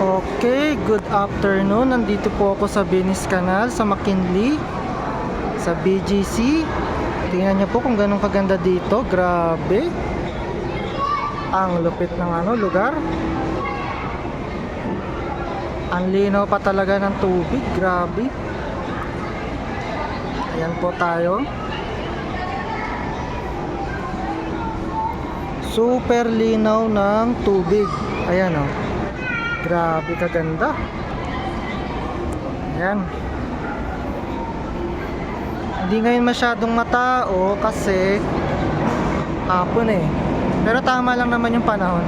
Okay, good afternoon. Nandito po ako sa Venice Canal sa McKinley, sa BGC. Tingnan niyo po kung ganun kaganda dito. Grabe. Ang lupit ng lugar. Ang linaw pa talaga ng tubig. Grabe. Ayan po tayo. Super linaw ng tubig. Ayan o. Grabe kaganda. Ayan. Hindi ngayon masyadong matao kasi hapon eh. Pero tama lang naman yung panahon.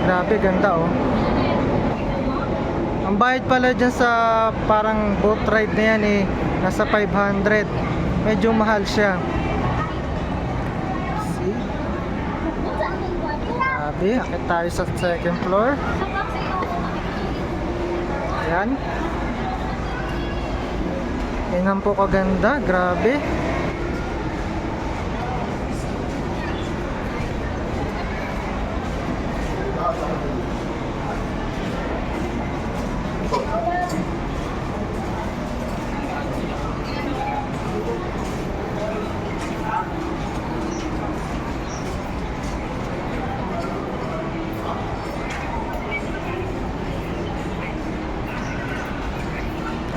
Grabe ganda oh. Ang bayad pala dyan sa parang boat ride na yan eh, nasa 500. Medyo mahal siya. See? Grabe, akit tayo sa second floor. Ayan. Tingnan po kaganda, grabe.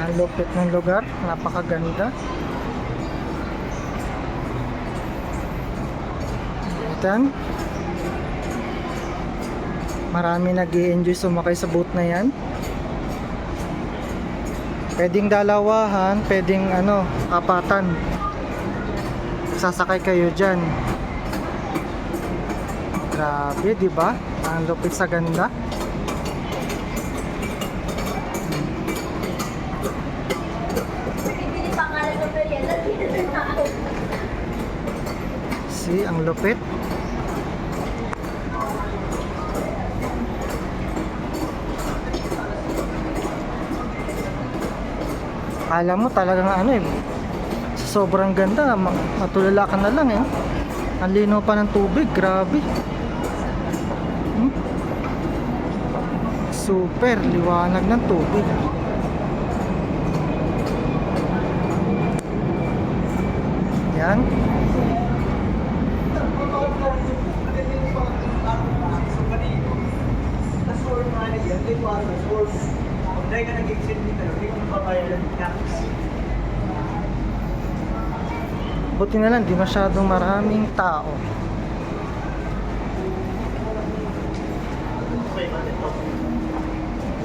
Ang lupit ng lugar, napakaganda. Ayan. Marami nag-i-enjoy sumakay sa boat na yan. Pwedeng dalawahan, pwedeng apatan. Sasakay kayo dyan. Grabe, di ba? Ang lupit sa ganda. See, ang lupit. Akala mo talagang sa sobrang ganda, matulala ka na lang eh. Ang linaw pa ng tubig, grabe. Super liwanag ng tubig. Yan. Buti na lang, di masyadong maraming tao.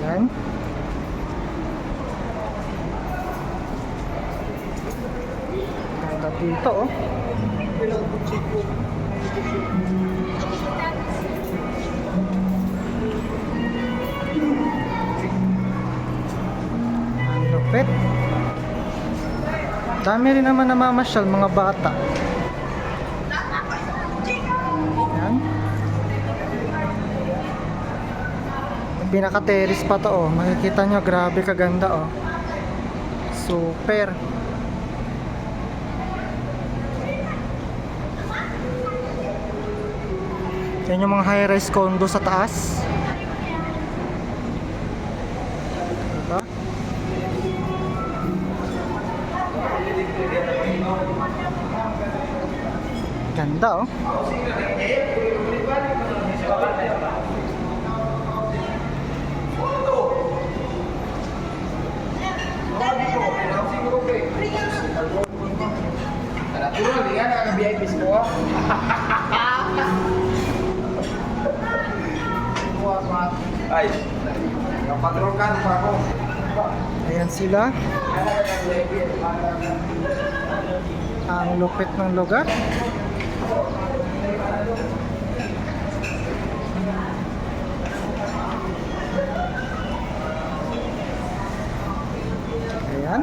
Yan. Ganda dito oh. Lupit. Dami rin naman namamasyal mga bata. Yan. Pinaka-terrace pa to oh. Makikita nyo, grabe kaganda oh. Super. Yan yung mga high-rise condo sa taas. Diba? Ganda oh. Ay, patron ka pa ako. Ayan sila. Ang lupit ng lugar. Ayan.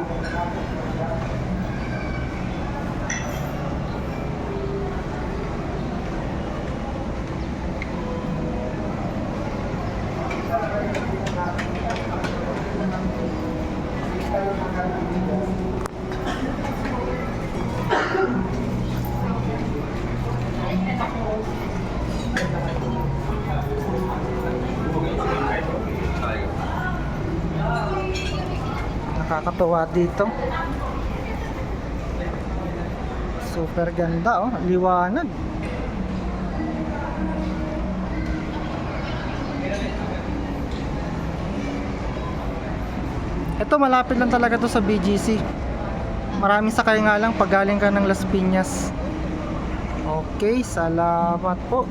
Nakakatuwa dito. Super ganda oh, liwanag. Ito malapit lang talaga to sa BGC. Maraming sakay nga lang pag galing ka ng Las Piñas. Okay, salamat po.